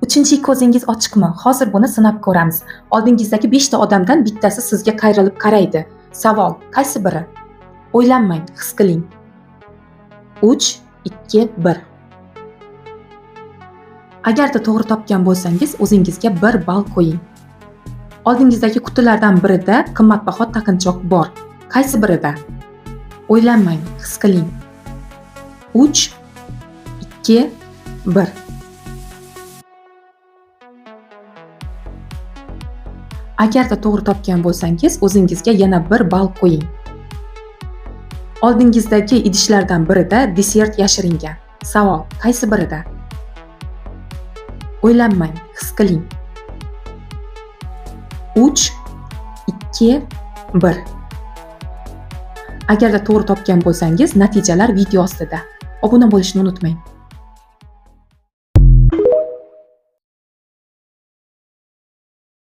Uchinchi ko'zingiz ochiqmi? Hozir buni sinab ko'ramiz. Oldingizdagi 5 ta odamdan bittasi sizga qayrilib qaraydi. Savol: qaysi biri? O'ylanmang, his qiling. 3, 2, 1. Agarda to'g'ri topgan bo'lsangiz, o'zingizga 1 ball qo'ying. Oldingizdagi qutilardan birida qimmatbaho taqinchoq bor. Qaysi birida? O'ylanmang, his qiling. 3, 2, 1. Agarda to'g'ri topgan bo'lsangiz, o'zingizga yana 1 ball qo'ying. Oldingizdagi idishlardan birida desert yashiringan. Savol: qaysi birida? O'ylanmang, his qiling. 3, 2, 1. Agarda to'g'ri topgan bo'lsangiz, natijalar video ostida. Obuna bo'lishni unutmang.